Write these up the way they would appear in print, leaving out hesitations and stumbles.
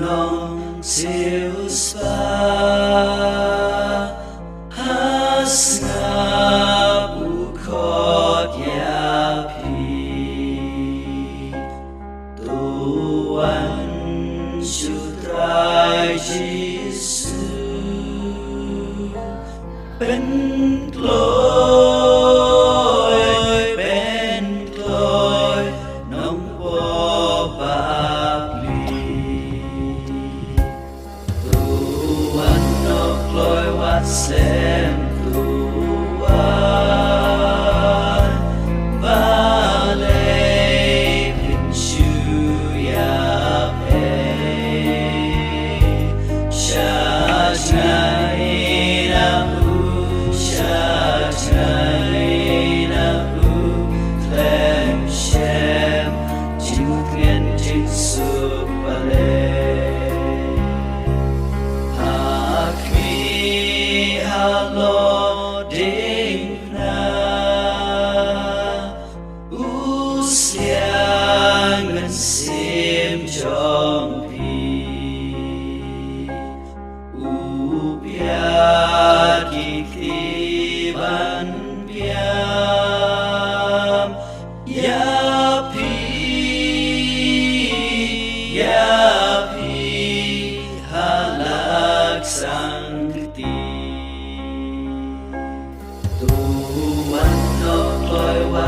nong siêu spa has nga bukod yapi tuan sutrai Giêsu bên lối nông bo bạc ly tuan nọc lối wat xem tuan ba lê bình chu ya pe cha chai na cha chai na klem shem chinh thiên chinh sup bale hakmi halo ding na usiang ngân sim trong pi upia ki ban piam yapi halak sangti tuan nok loi wa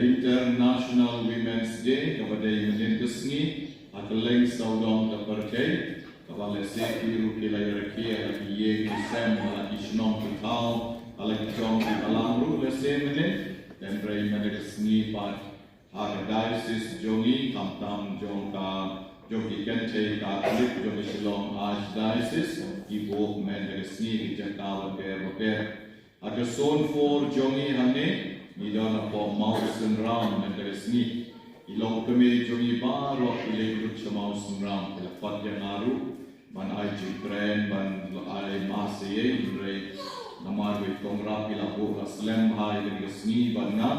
International Women's Day kepada menyentuh akaleng saudong terpercaya kepada sekiru kilai rakyat lagi ye kisam lagi senong kita lagi jom kita lalu lesen dan berai mengenai seni pad Archdiocese jongi kamtam jongka jom ikan cai Katolik jom Shillong Archdiocese ibu menderesni di Jakarta ber. Ada son for jongi hane idana po Mausen Ram menderesni ilong kami jongi baro ilek Mausen Ram lepat yang aru man ai jikren man ai masye rei namar we kongra pila bo aslam hai legesni banna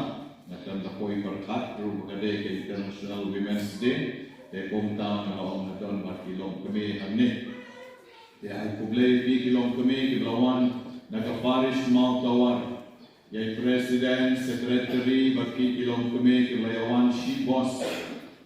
natan takoi berkat ru gade ke International Women's Day de komta na om natan bat ilong kami hane de ai kublei di ilong kami lawan naga Parish Mawtawar yai President Secretary baki ilong kami lawan shi boss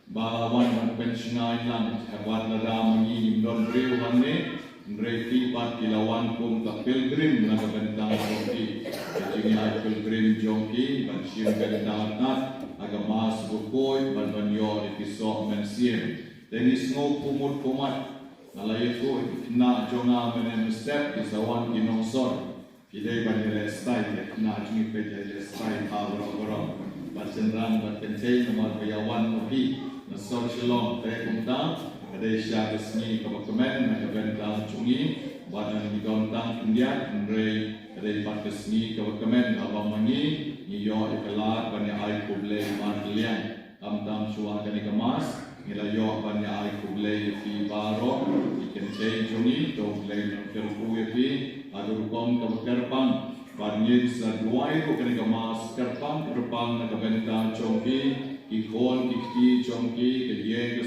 balawan man pensionai lan hebat nada mengi Don Bosco hane mereka pat kilawan kum ka Pilgrim na bentang jongki jadi ai Pilgrim jongki ban sim bentang nat aga mas bukoy ban banyo episod mensiem denis ngo kumut kumat nalay ko na jonga menen step isawan kinongsor kidai ban restai na jmi pe restai awro ban senran ban kentei nomor bayawan mohi na social te kumta ada isya resmi kemen na bentang cungi badan digontang India ndrei ada pat resmi kemen abang mangi iyo ikalat banya ai kuble marlian tam suah kani kemas ilayo banya ai kuble fi baro iken cei cungi to blei kerpu fi adur kom kerpang banyin sa duai ko kani kemas kerpang na bentang cungi ikon ikti jongki ke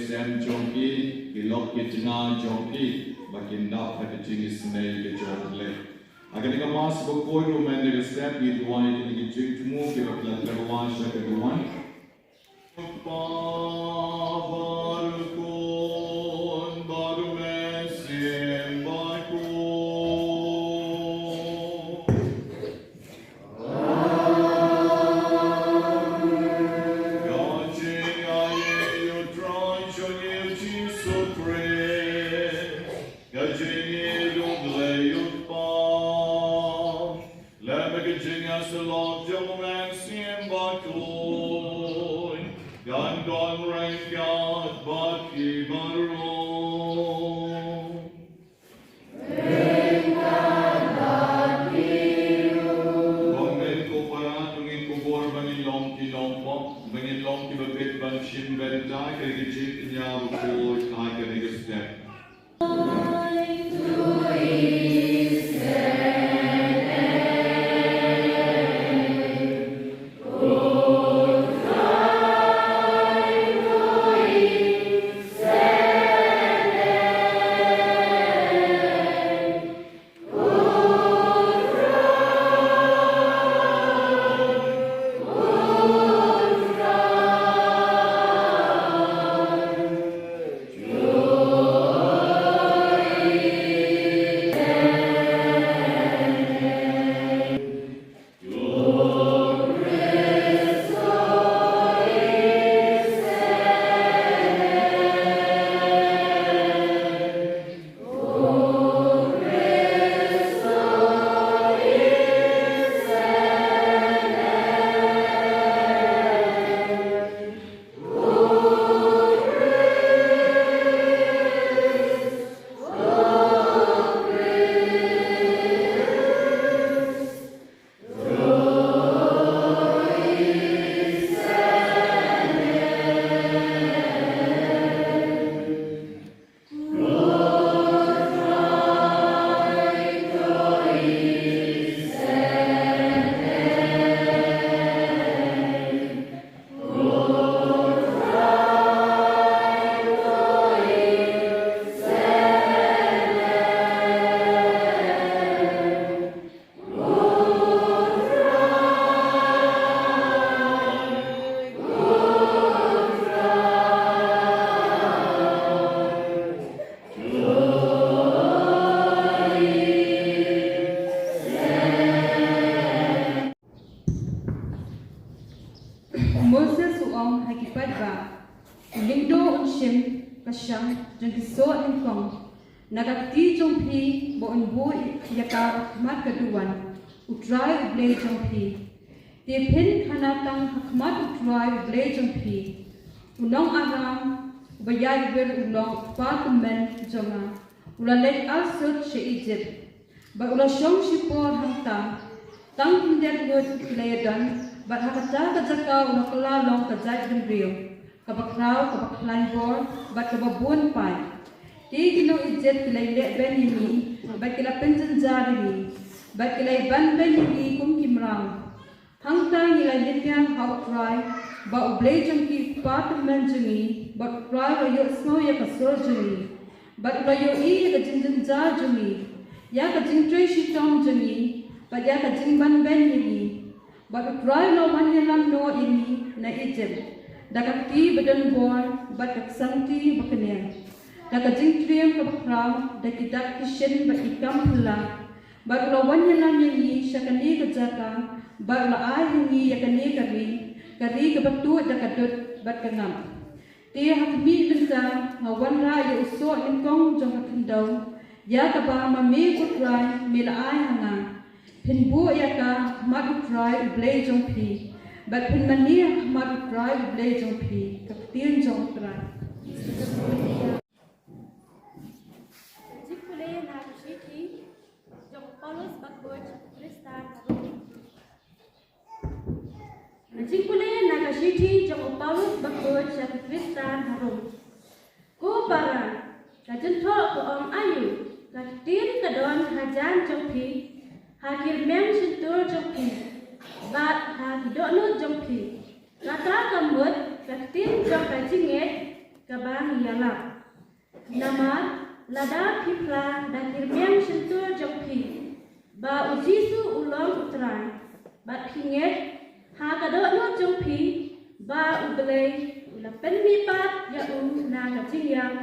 sem jongki ilok kitna jongki bakinda kat jingis nei ke jorle agar ka mas bokoi ro men de step i duai ke jingmu ke bakla terwa sha ke duai power kon baru mesim baku Nagakti jompi bo unbu yakar mat keduan utrai ublei jompi Depin kanatang hakmat utrai ublei jompi unong aram bayai ber ulong parliament jonga ula lek asut she Egypt ba ula shong shipor hanta tang hinder god kilayadan ba hakata ka jaka ula kala long ka jat den rio ka bakraw ka baklai bor ba ka babun pai ti kino Egypt kilay le ben ni ba kila penjan jari ba kilay ban ben ni kum kimrang hangta nilai linyang hau try ba ublay jang ki parliament jangi ba try ba yo snow ya ka sol jangi ba ba yo I ka jinjin jar jangi ya ka jing tray shi tom jangi ba ya ka jing ban ben ni ba try no man yalam no ini na Egypt da ka ti badan bor ba ka santi ba kenen da ka jing triam ka bakraw da kita kishen ba ikam pula ba lawan yalam ni shakani ka jaka ba la ai ni ya kani kari ka batu da ka dot bat ka ngam ti hat mi linta hawan ra ya uso lingkong jong ka tindau ya ka ba ma me ku try me la ai hanga pin bu ya ka ma ku try blay jong pi bat pin mani ma ku try blay jong pi ka tin jong try jikule na shiki jong Paulus bakboj Kristan Jikule na kashiti jong Paulus bakboj sa Kristan harum ko para ka jentho ko om ayu ka tin ka don hajan jong pi hakir mem sintur jong pi bat ha hidonu jong pi kata kamut ka tin jong ka jinget ka bang yala nama lada pipla dakir mem sintur jong pi ba ujisu ulong utrai bat pinget ha kadonu jong pi ba ublay la penmi pat ya na ka jingyang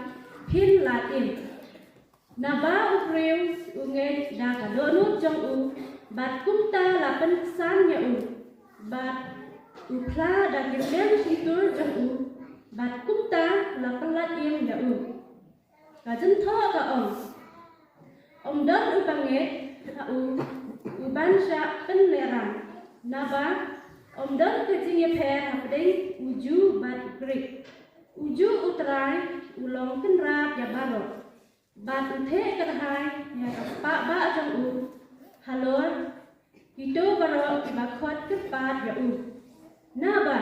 pin latin na ba upreu unget da kadonu jong bat kumta la pen san ya bat upla da kirmem sintur jong bat kumta la pelat im ya ka jentho ka om don upanget ka uban sha pen lerang na ba om don ke jinge phe hapdei uju bat grik uju utrai ulong kenra ya baro bat uthe kadhai ya pa ba jong halor itu baro ba khot ke pat ya na ba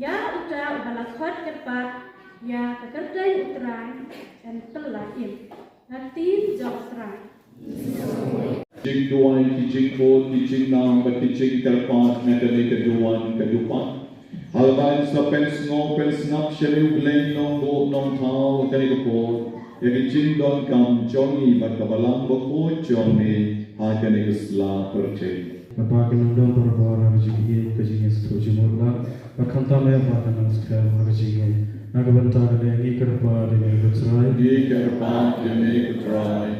ya utra bala khot ke pat ya ka kadai utrai dan pelain natin jong trai Jing duan, ki jing ko, ki jing nang, ba ki jing terpat, na kani ka duan, ka dupan. Halbain sa pens ngong, pens ngap, shaliw glen nong bo, nong tao, kani ka po. Ya ki jing don kam, jongi, ba ka balang ba po, jongi, ha kani ka sla, percay. Napaki ng dong parabara ka jing ka jing istro jimurla, bakanta may bata ng skar ka jing nagabanta ka na ngi karpa di may kutray. Ngi karpa di may kutray.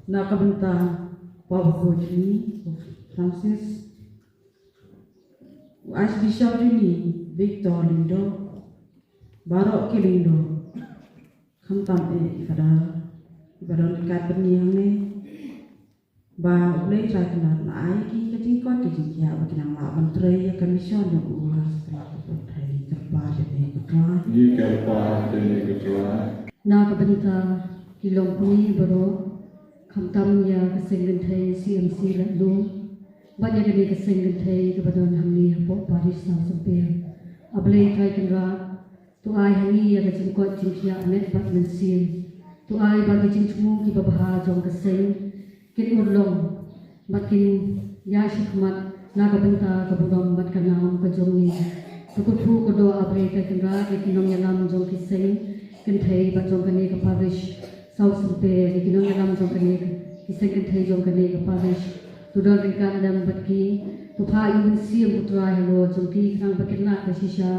Nakabenta Papa ni Francis Archbishop ni Victor Lindo Barok Kilindo Khantam ifada ibaron kat berniang ni ba ulai trai kana na ai ki kajing kot kajing ya ba kinang la menteri ya commission yang ulas setelah thai terpa ni kutwa Ngi karpa di may kutray. Nakabenta kilong puni baro Khantam ya kesenggan thai CMC lalu banyak dari kesenggan thai kepada hamni hapo Parish Sawsymper ablay trai kanra tu ai hani ya kajing kot jingkia anet bat mensin tu ai bagi jing tumu ki babaha jong keseng kin urlong makin ya shikmat nakabenta kabudom bat kanam kajongi tukuthu kodo ablay trai kanra kinong yalam jong kiseng kin thai bat jong kani ka Parish Sawsymper kinong yalam jong kani kiseng kin thai jong kani ka Parish tudon ringkan dam batki tu pha yun siam putra hello jong ki khang bakitna ka shisha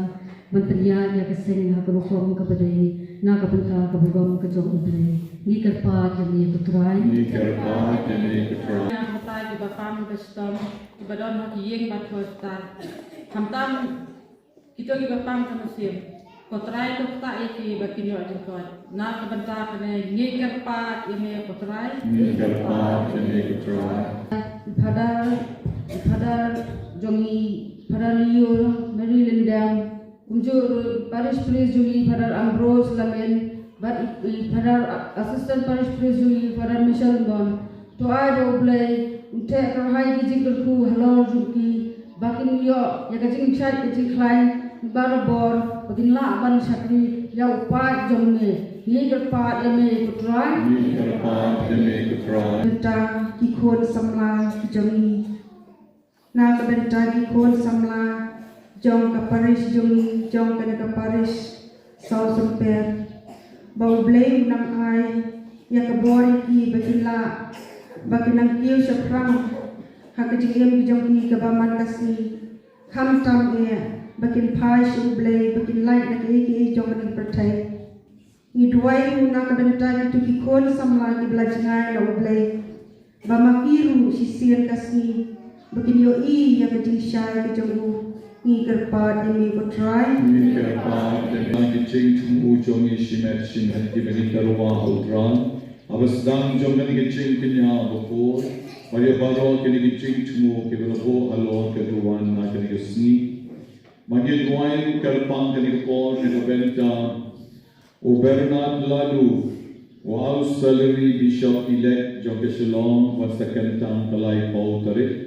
mantriya ya kiseng ha ko khom ka badai na ka benta ka bugom ka jong ublay ni karpa ya ni putra Ngi karpa di may kutray. Yang kata di bapam bestom di badon hak yeng bat kota hamtam kita di bapam kanusim kotrai tu tak iki bakinyo jengkot na kabenta kene ngi karpat ini kotrai Ngi karpa di may kutray. pada Pada jongi pada Leo Mary Lindam unjuk Parish Priest Julie pada Ambrose Lamen pada Assistant Parish Priest Julie pada Michelle Bon to I do play untek kerhai di jingkerku halor juki bakin yo ya kajing chat kajing klein barabor bakin la ban sakri ya upat jongne ni gerpat leme kutrai benta kikon samla jongi na ka benta kikon samla jong ka parish jongi jong ka parish Sawsymper bau blame nang ai ya ka bori ki bakin la bakin nang kiu saprang hakajim jong ki ka baman kasi kham tam e bakin phai su blay bakin light na ki jong ka pertai ni duai na ka benta ki tu kon samla ki blajngai lo blay ba makiru si sian kasi bakin yo I ya ka jing shai ka jong ni kerpa ni ko try ni kerpa de ki ching tu jong ni shimet ki bani karwa outran abas dang jong ni ki ching kinya before Maria baro ki ching tu ki belo alo ke duan na ki sni magi duai kerpa ki ko ni benta o Bernard Ladu o auxiliary bishop elect Joke Shalom was the Kentan Kalai Paul Tarik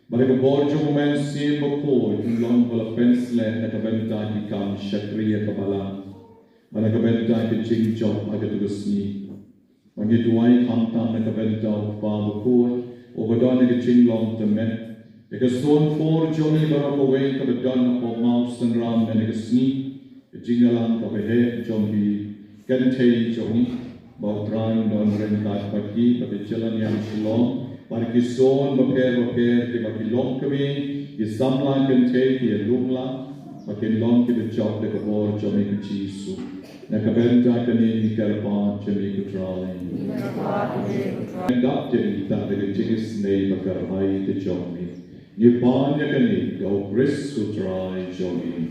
Mereka borjo men si bako long bala pensle na kabenta ki kam shakriya kabala mana kabenta ki ching chop aga tugusni mangi duai kamta na kabenta pa bako o badana ki ching long temen eka stone for jomi bara ko we ka badan ko mouse and ram na ki sni ki jingalan ka he jomi kan thei jomi bautran don ren ka paki pa chalan yam shalom Parki son baper ke baki long kami ki samla kan te ki lumla baki long ki the chop de kabor jomi ku chisu na kabenta kan ni karpa jomi ku trale and up to ta de chigis nei bakar hai de jomi ni pan ya kan ni go bris ku try jomi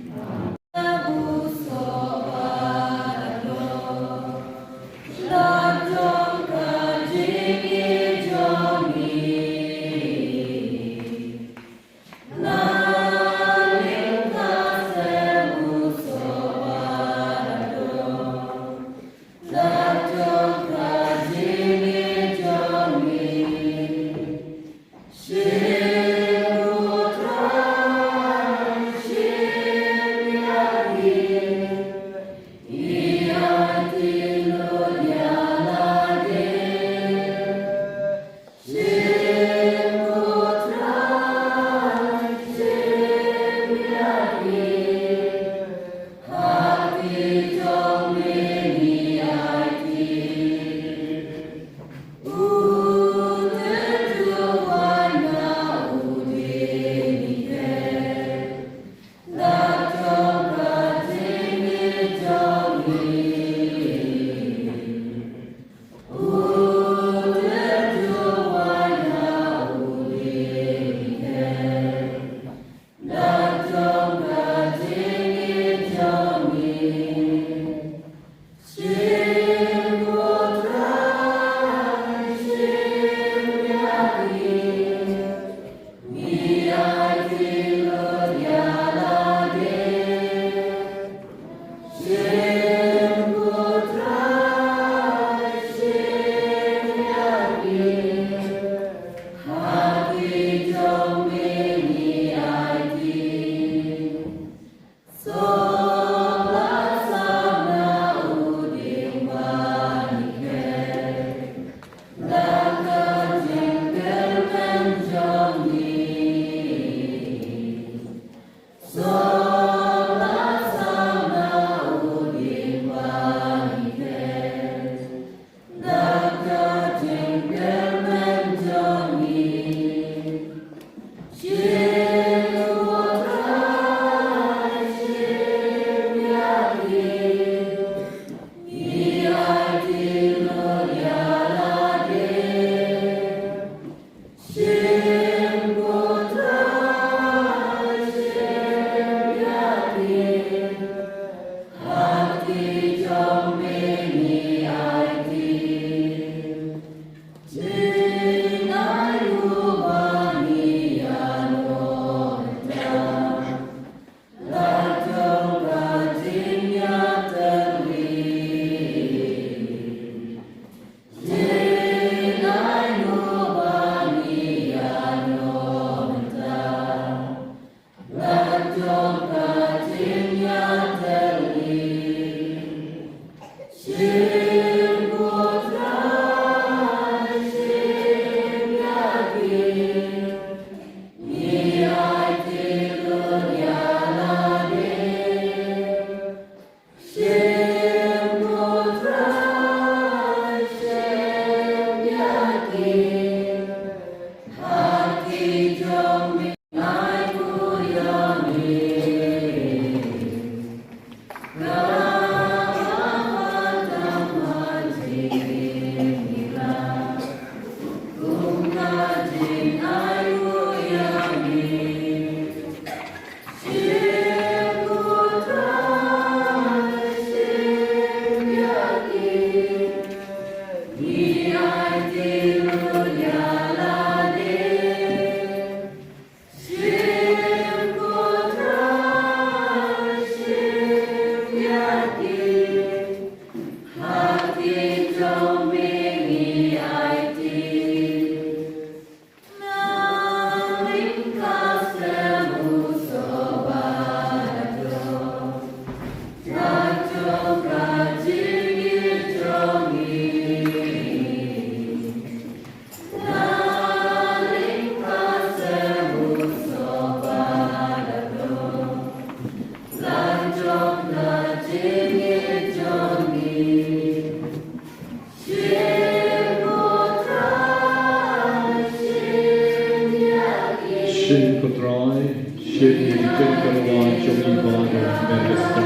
Shin Kotrai, Shin Jinkarwa, Jogi Bado, Medista.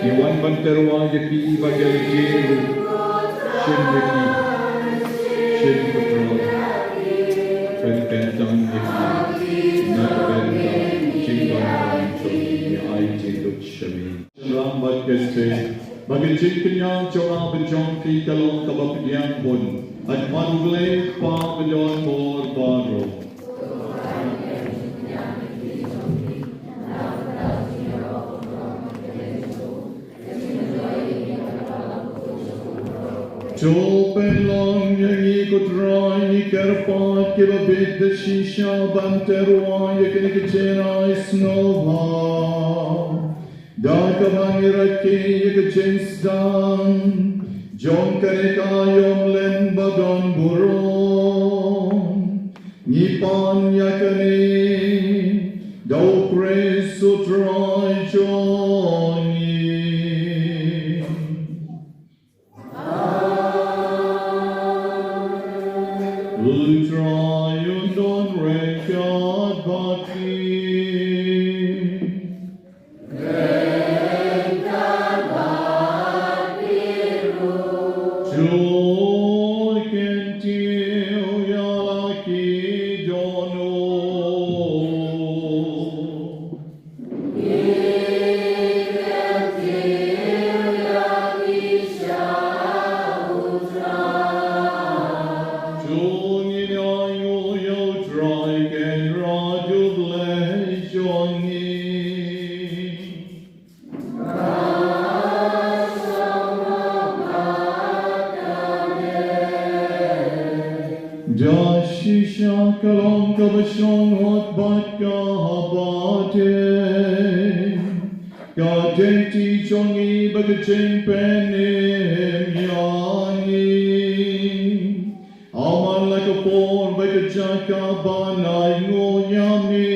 Iwan Banterwa, Yaki, Vagalijiru, Shin Yaki, Shin Kotrai, Penkentan Yaki, Nakabenda, Jinkarwa, Jogi, Ai Jinduk Shami. Rambat Keste, Bagajin Kenya, Jora Bajon, Kikalon, Kabapian Bun, at Manugle, Pa Bajon, Mor, Baro. Chopen long yangi kutrai ni kerpat kilobit the shisha banterwa yakinikichena isnova. Darkavangi rakhe yakichin John Kanikayom len bagon buron. Nipan yakani do praise sutrai joni. Ultra you don't record baki. Jashisha kalom kabashon hot batka habate. Gadenti chongi bagaching penim yani. Aman like a porn bagachaka banai no yami.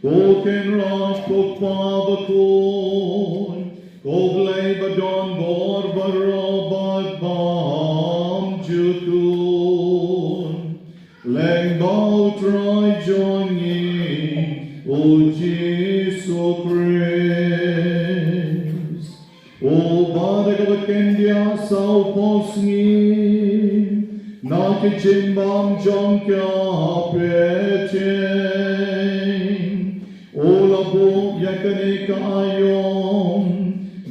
Koken rash kokpa bakon. Koblay badon bor barobad bam jukun. Leng bao try jongi. O Jesus Christ. O Badagabakendia sao posni. Naki chimbam jonka pechen. O labo yakanika ayom.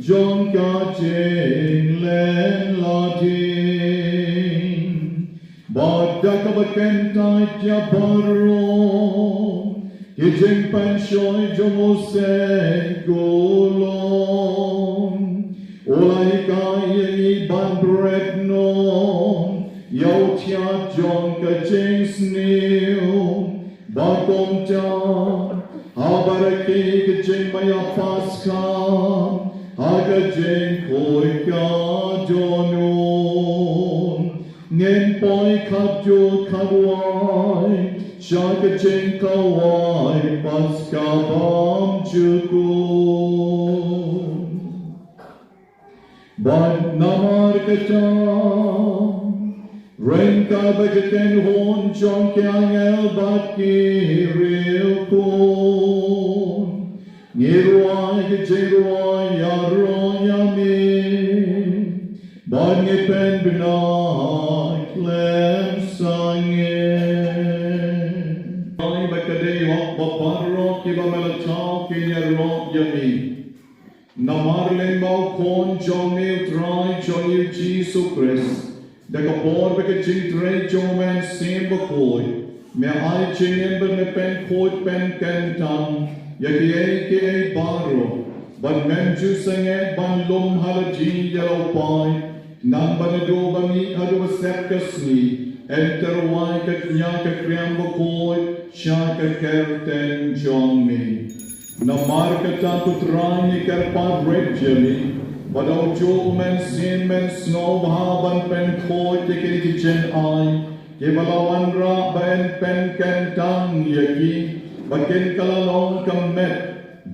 Jonka chen len latin. Badagabakentai tiabaron. Kijing panshoy jomosen golon. Olay kaya ban bread non. Yaw tia jon kajing snil. Bakom ta. Habaraki kajing maya paska. Hagajing koi ka jonon. Ngen poi kadyo kadwai. Shaka kawai paska bam chukun. Bad namar kata. Renka bagaten hon chon kyang el baki real kun. Nirwai kajirwai yaro yami. Bad ngipen benai klem sangin. Namarlen mau kon jomil try joyu Jesus Christ. Deka por beka jing tre jomen sim bakoi. Me ai jingen ben me pen koit pen kentan. Yaki eke baro. Ban men jusenge ban lum halaji yellow pie. Nan ban do bami adu sepkasni. Enter wai kat nyaka kriam bakoi. Shaka kerten jomi. Namarkata putrani kerpat rejali. Badau jo men sin men snow haban pen koi tikiri kichen ai. Kebalawan ra ben pen kentang yaki. Bakin kalalong kamet.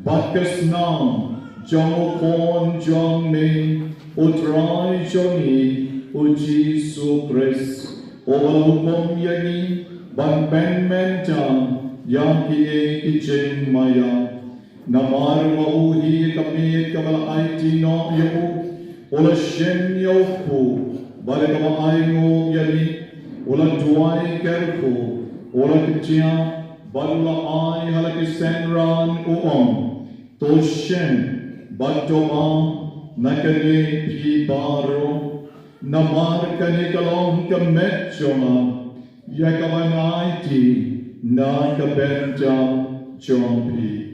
Batkas nam. Jong kon jong me. Utrai jongi. O Jesus Christ. O walau kom yaki. ban pen men jam yang ki e ki cheng maya namar wa uhi kapit kabal ai ti no yo ola shen yo ku bale kama ai ngo yali ola duai kerku ola kitia balla ai halaki senran uom to shen batoma nakane pi baro namar kane kalong kamechoma yakavanaiti na kabenta chompi.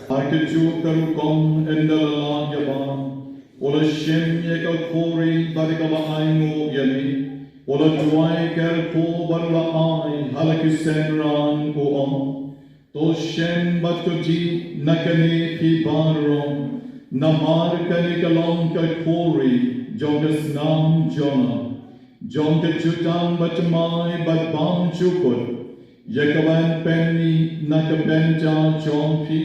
Arkeju karukom endala yaban ola shem yekal kori barikaba aingo yami ola duai kerko barla ai halaki senran ko om to shem batkoji nakane ki barom namar kane kalong ka kori jogas nam jona jonka chutam batmai batbam chukut yekaban penni nakabenta chompi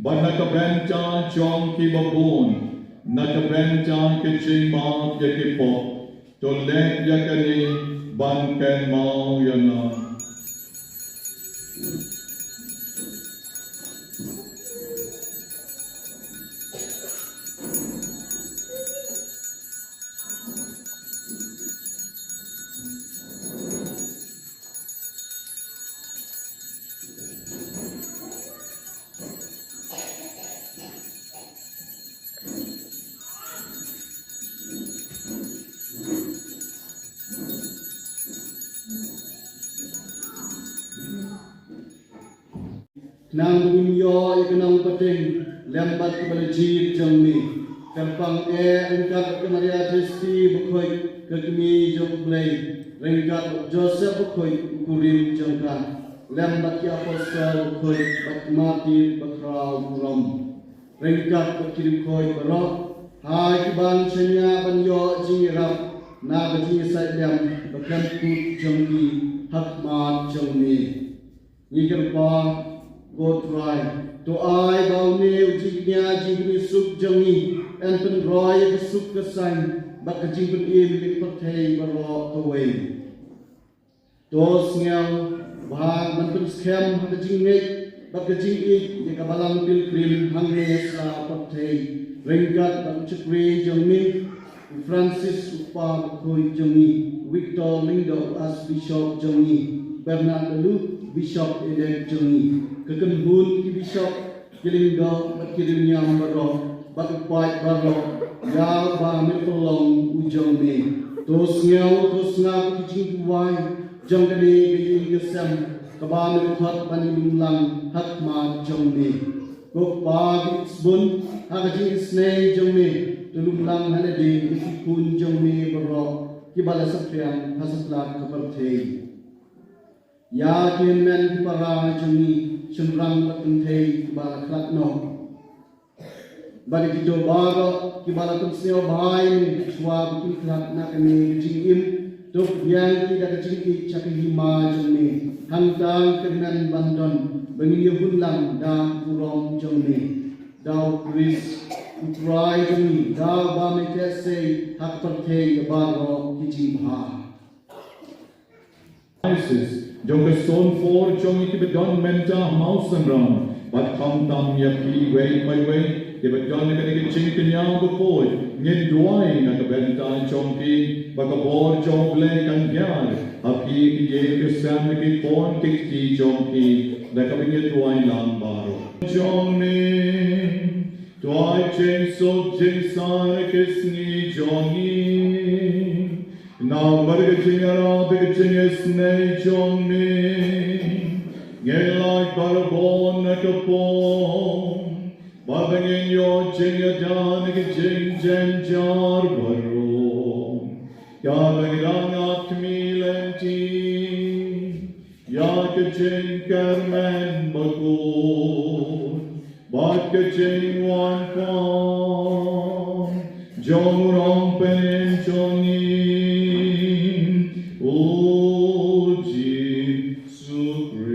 but nakabenta chong ki babon, nakabenta ki chima yakipo, to let yakani ban ken mau yana. Nang dunia ikanang pating lembat kepada jid jangni kampang engkat ke Maria Kristi bukhoi ke kemi jong play rengkat Joseph bukhoi kurim jangkan lembat ki apostol bukhoi bat mati bakrau buram rengkat berkirim khoi barok hai ki ban chenya ban yo jingrap na ga ji sai lem bakam kut jangni hak mat jangni ni kerpa go try to I bow ne jignya jigni suk jangi and pen roy suk ka sign bak jing pen im lik pathei baro to way dos ngel bhag man pen scam ha jing ne bak jing I ye ka balang pilgrim hang ne sa pathei ringkat bak chukri jangmi Francis upa khoi jangi Victor Lindo as bishop jangi Bernard Luke bishop elect jangi kekenbun ki bishop kilingdo bakirim nyam baro bakupai baro ya ba mitolong ujong me tos ngau ki wai jangkane ki gesam kaba me khat panim lang hak ma jong me ko pa bun ha ji snei jong me tulum lang hane de ki kun jong me baro ki bala sapriam hasatlat kapar thei ya kin men para jong Sumrang batentei kibala klat no bari kito bago kibala tunseo bahay swa bikin klat na kami jingim tuk yang kita kecil cakihima jomne hantang kenan bandon bengin yubunlang da kurong jomne dau kris utrai jomne dau ba me kese hak pertei bago kijibha Jonka son for jongi ki bedon menta mausen ram but kam tam yapi way by way de bedon ne ke ching kenya go poi ngin duai na ka benta jonki ba ka bor jongle kan gyar api ki ye ke sam ki pon ki jonki da ka binge duai lang baro jongni duai chen so jinsar kisni jongi now, Margajinara, Bigajinus, Nay, John Me, Gelai, Barabon, Nakapon, Babangin, your Jinyadan, Jin, Jen, Jar, Baro, Yabagirang, Atmi, Lenti, Yab. Bát cái trên Carmen Bakun, bát cái trên Wan Kwan, Jong Rong Pen Chonin, O Jesus Christ.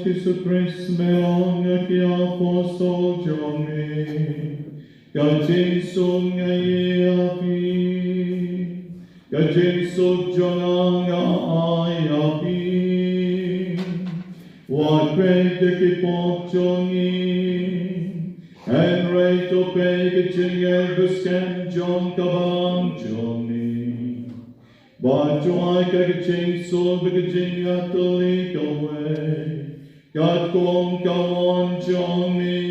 Jesus Christ, melong aki apostol jome, kajing sung ngayi api, kajing sung jongang ay api, wat peg de kipok jongin, en rei to peg kajing busken jong kabang jongin, bat joy kajing sung kajing atolik away. God kong kawan jami,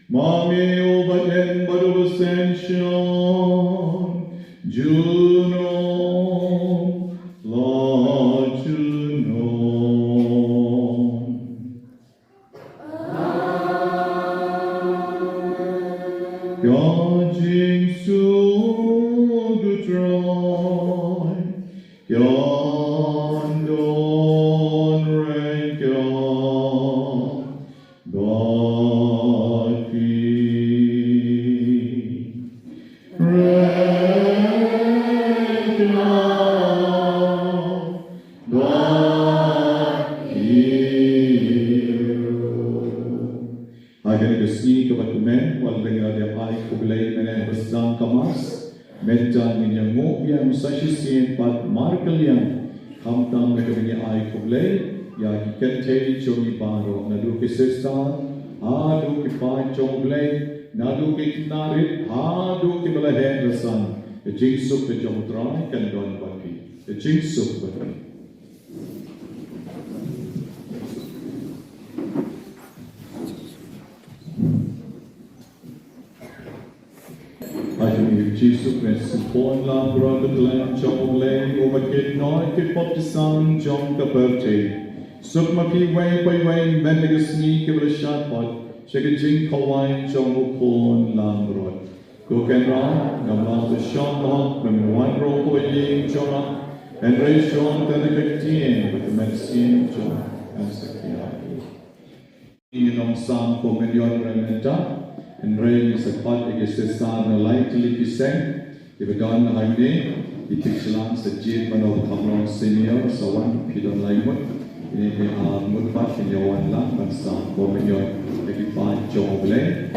mami ubaten baru ascension, Juno la Juno. God jing su gutrai, God don rank God Agar kesini kepada men, walau dengan ada air kubelai mana bersam kamas, menjan yang ngopi yang musasisi empat markel yang hamtam dengan air kubelai, yang kenteri cumi baru, nadu kesestan, adu kipai cumi, nadu kinarit, adu kibelahan rasan, jingsuk kejamutrai kan don baki, jingsuk baki. Jesus Christ, born la brother glen jong lay over kid noy kid pop the sun jong ka birthday. Suk ma pi way by way mendigus ni ke bel shot pot shake jing kawain jong born la brother. Go can ra ngam la the shot lot when one ro ko ying jong and ray shon the kactien with the medicine jong and sakia. Ni nong sam ko menyon rementa. En rain is a pot against the sun, a light till it is sang. If a gun behind me, the pixelan, the jet man of Kamron senior, so one, Peter Laimut, in the Mutpat in your one lamp and sun, for when you're 85 job lane.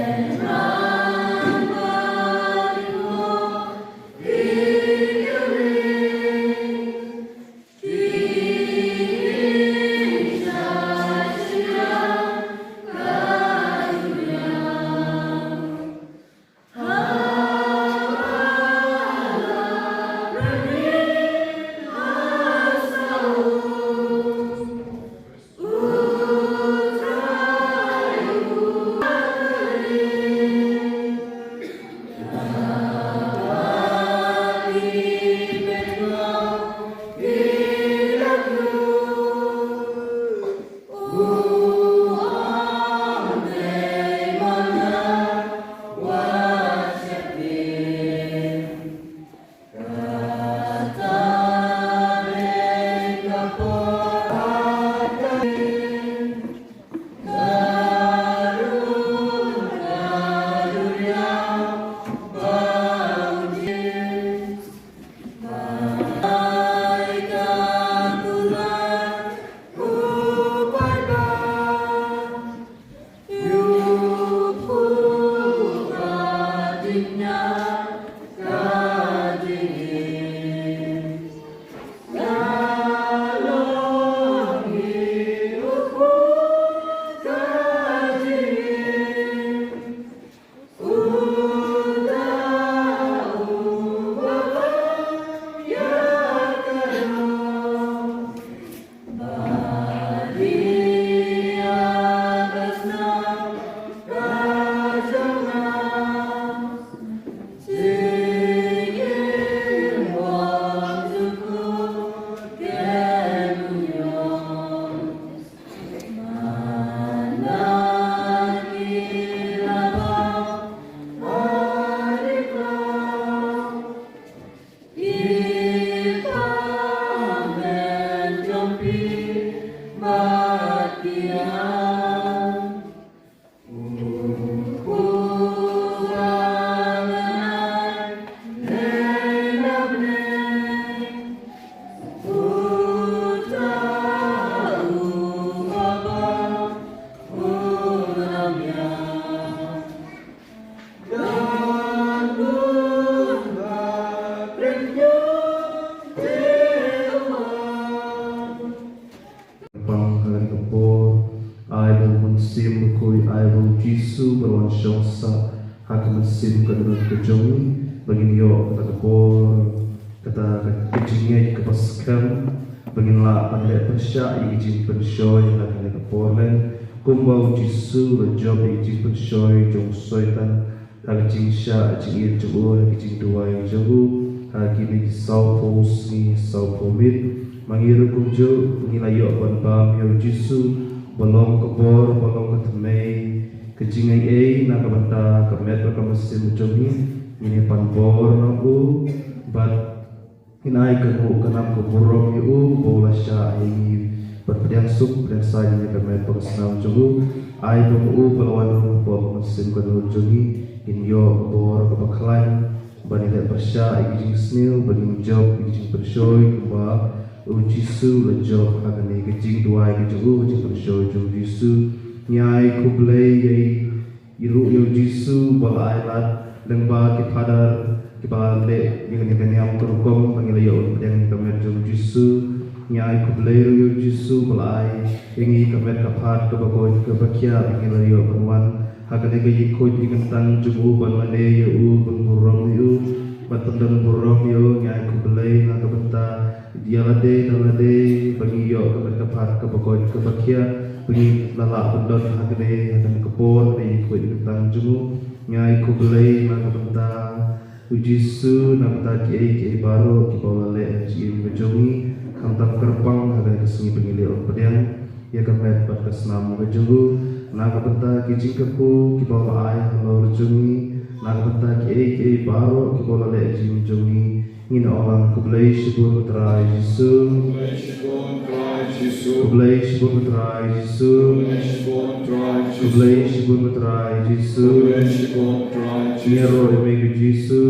Jisu berwan syongsa hak mesin kadang kejong bagi yo kata kapor kata kejingnya kepaskan beginilah pandai persya izin persyoy hak kata kapor len kumbau Jisu rejob izin persyoy jong soitan hak jingsya jingir jauh hak jing dua yang jauh hak ini sau pos ni sau pomit mangiru kunjo mengilayo ban bam yo Jisu belum kebor, belum ketemai, kejingai nak benda kemet berkemesin mencobi ini panbor naku, bat hinai kenu kenam keburung yu, bola syah ini berpediang sup dan saya ini kemet berkesenam mencobi, ai bemu pelawan rumput mesin kenu mencobi ini yo kebor kebakalan, bani lek bersyah ini snil, bani job ini bershoy kembali Jisu lejob agani kejing dua kejung kejing bershow jong Jisu nyai kublai yai iru yo Jisu balai lat lengba kipadar kibale yang am terkom panggil yo yang kamer jong Jisu nyai kublai yo Jisu balai ingi kamer kaphat kebagoy kebakia panggil yo perwan agani kejing koj ingentang jong banwane yo benburong yo batendang burong yo nyai kublai nak benta dia lade bagi yo keberkapat kebagoy kebakia bagi lalak pendon hagde dan kepor di kuit tentang jumu nyai kublai nak benta Jisu nak benta kiai baru ki bawa le ji menjongi kantam kerpang hagde kesini pengilir pediang ya kemet bat kesnam menjongu nak benta ki jingkepu ki bawa ai halau menjongi nak benta kiai baru ki bawa le ji menjongi in orang kublai shibun trai Jisu kublai shibun trai Jisu kublai shibun trai Jisu Nero emegu Jisu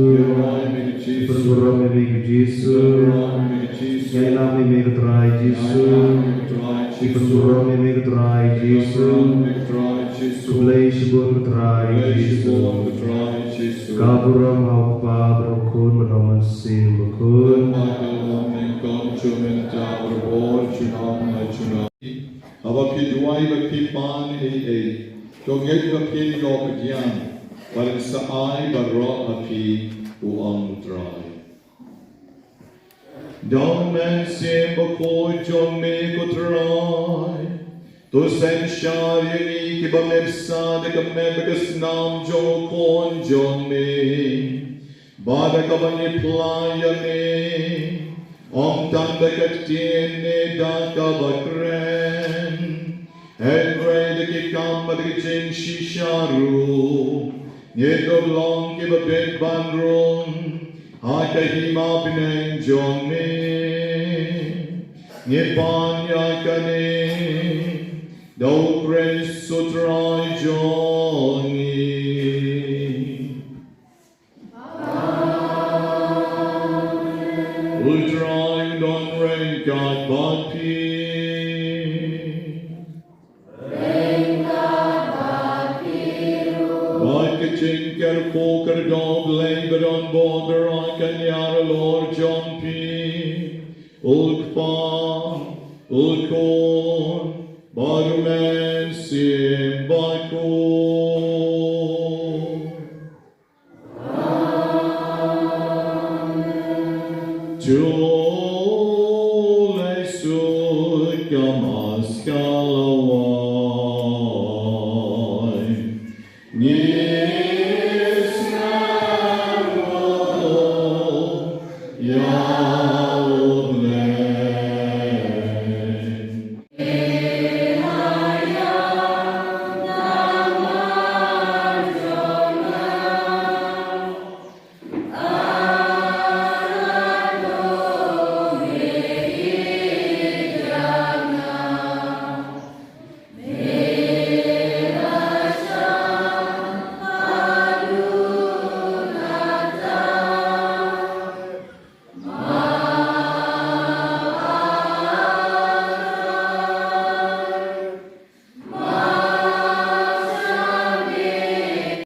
Perguram emegu Jisu Nyainam emegu trai Jisu Perguram emegu trai Jisu kublai shibun trai Jisu Kaburam haupa berokun menawan sim berokun Aba piduai ba pipan Jong yet ba pili go kedian Barin sa ai ba ro api uang trai Dong men sim ba ko jong me ko trai To sen shar yeni ki ba mepsa de ka mebekas nam jong kon jong me Bada ka ba ni playa me Om tanda ka tiene da ka ba kren El rey de ki kam ba de jing shisharu Nye do long ki ba bed ban ron Hai ka hima pineng jong me Nye panya ka ne Dau praise sutrai Johnny. Ultrai don rain God Bati. Rain God Bati. Like a chinker poker dog labor on border I can yara Lord John P. Ulkpa, Ulkor. Barumen sim baiko Jole sut kamas kalawai